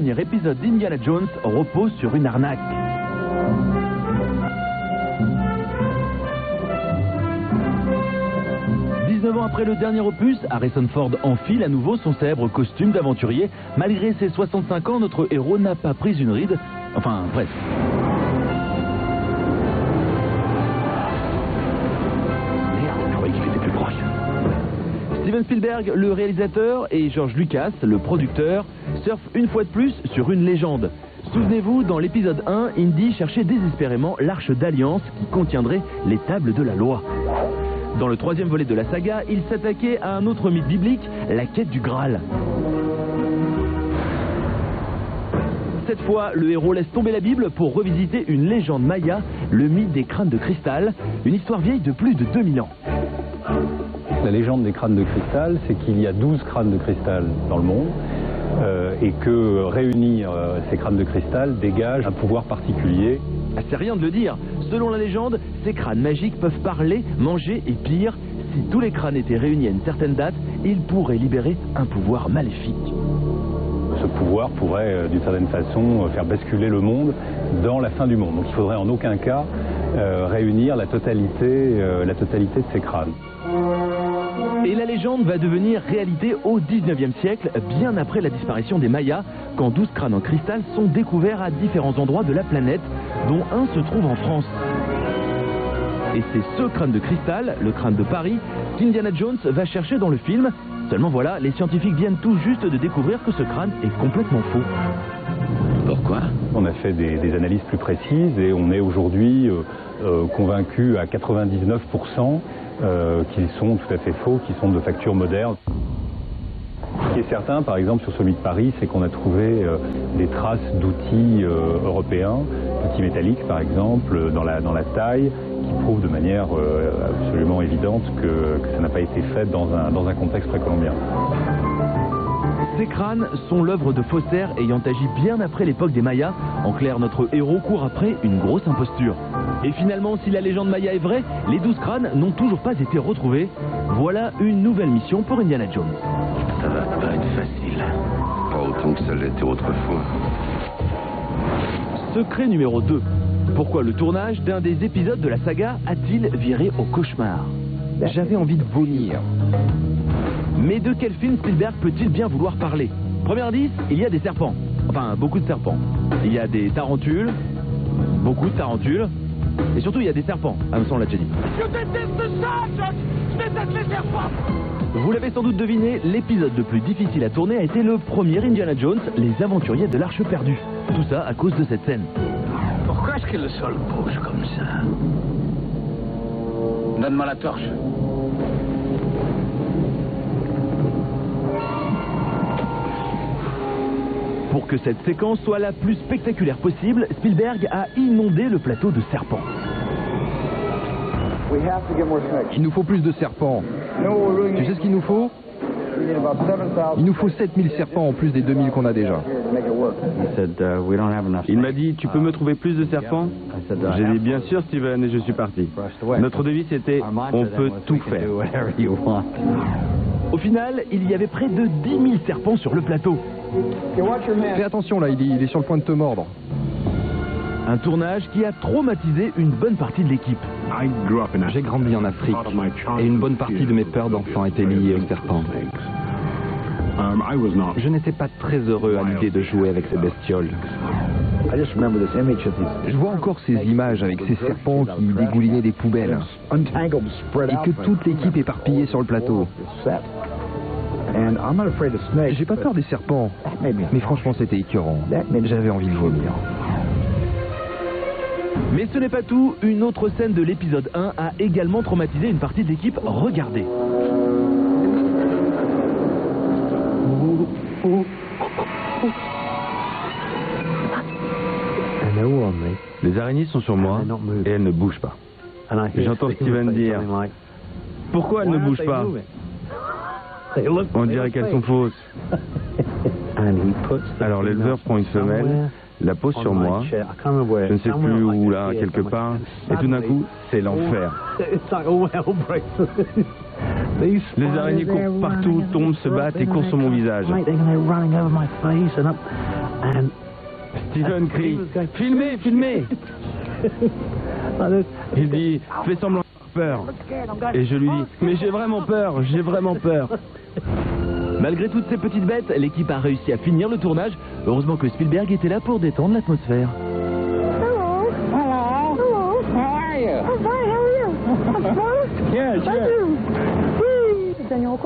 Le premier épisode d'Indiana Jones repose sur une arnaque. Ans après le dernier opus, Harrison Ford enfile à nouveau son célèbre costume d'aventurier. Malgré ses 65 ans, notre héros n'a pas pris une ride. Enfin, presque. Merde, je croyais qu'il était plus proche. Steven Spielberg, le réalisateur, et George Lucas, le producteur, surfent une fois de plus sur une légende. Souvenez-vous, dans l'épisode 1, Indy cherchait désespérément l'arche d'alliance qui contiendrait les tables de la loi. Dans le troisième volet de la saga, il s'attaquait à un autre mythe biblique, la quête du Graal. Cette fois, le héros laisse tomber la Bible pour revisiter une légende maya, le mythe des crânes de cristal, une histoire vieille de plus de 2000 ans. La légende des crânes de cristal, c'est qu'il y a 12 crânes de cristal dans le monde et que réunir ces crânes de cristal dégage un pouvoir particulier. C'est rien de le dire. Selon la légende, ces crânes magiques peuvent parler, manger et pire. Si tous les crânes étaient réunis à une certaine date, ils pourraient libérer un pouvoir maléfique. Ce pouvoir pourrait, d'une certaine façon, faire basculer le monde dans la fin du monde. Donc il faudrait en aucun cas réunir la totalité de ces crânes. Et la légende va devenir réalité au 19e siècle, bien après la disparition des Mayas, quand 12 crânes en cristal sont découverts à différents endroits de la planète, dont un se trouve en France. Et c'est ce crâne de cristal, le crâne de Paris, qu'Indiana Jones va chercher dans le film. Seulement voilà, les scientifiques viennent tout juste de découvrir que ce crâne est complètement faux. Pourquoi ? On a fait des analyses plus précises et on est aujourd'hui convaincu à 99% qu'ils sont tout à fait faux, qu'ils sont de facture moderne. Ce qui est certain, par exemple, sur celui de Paris, c'est qu'on a trouvé des traces d'outils européens, d'outils métalliques par exemple, dans la taille, qui prouvent de manière absolument évidente que ça n'a pas été fait dans un contexte précolombien. Ces crânes sont l'œuvre de faussaires ayant agi bien après l'époque des Mayas. En clair, notre héros court après une grosse imposture. Et finalement, si la légende Maya est vraie, les 12 crânes n'ont toujours pas été retrouvés. Voilà une nouvelle mission pour Indiana Jones. Ça va pas être facile. Pas autant que ça l'était autrefois. Secret numéro 2. Pourquoi le tournage d'un des épisodes de la saga a-t-il viré au cauchemar? J'avais envie de vomir. Mais de quel film Spielberg peut-il bien vouloir parler? Premier indice, il y a des serpents. Enfin, beaucoup de serpents. Il y a des tarentules, beaucoup de tarentules. Et surtout, il y a des serpents. Ah, ça, on l'a déjà dit. Je déteste ça, John! Je déteste les serpents! Vous l'avez sans doute deviné, l'épisode le plus difficile à tourner a été le premier Indiana Jones, les aventuriers de l'Arche perdue. Tout ça à cause de cette scène. Pourquoi est-ce que le sol bouge comme ça? Donne-moi la torche. Pour que cette séquence soit la plus spectaculaire possible, Spielberg a inondé le plateau de serpents. Il nous faut plus de serpents. Tu sais ce qu'il nous faut? Il nous faut 7000 serpents en plus des 2000 qu'on a déjà. Il m'a dit, tu peux me trouver plus de serpents? J'ai dit, bien sûr Steven, et je suis parti. Notre devise était, on peut tout faire. Au final, il y avait près de 10 000 serpents sur le plateau. Fais attention là, il est sur le point de te mordre. Un tournage qui a traumatisé une bonne partie de l'équipe. J'ai grandi en Afrique et une bonne partie de mes peurs d'enfant étaient liées aux serpents. Je n'étais pas très heureux à l'idée de jouer avec ces bestioles. Je vois encore ces images avec ces serpents qui dégoulinaient des poubelles et que toute l'équipe est éparpillée sur le plateau. J'ai pas peur des serpents, mais franchement c'était écœurant. J'avais envie de vomir. Mais ce n'est pas tout, une autre scène de l'épisode 1 a également traumatisé une partie de l'équipe. Regardez. Les araignées sont sur moi et elles ne bougent pas. J'entends Steven dire, pourquoi elles ne bougent pas? On dirait qu'elles sont fausses. Alors l'éleveur prend une femelle, la pose sur moi, je ne sais plus où, là, quelque part, et tout d'un coup, c'est l'enfer. Les araignées courent partout, tombent, se battent et courent sur mon visage. Steven crie « Filmez, filmez !» Il dit « Fais semblant d'avoir peur !» Et je lui dis « Mais j'ai vraiment peur, j'ai vraiment peur !» Malgré toutes ces petites bêtes, l'équipe a réussi à finir le tournage. Heureusement que Spielberg était là pour détendre l'atmosphère. Hello. Hello. Hello. How are you? I'm fine. How are you? I'm fine. Yeah, sure. Daniel,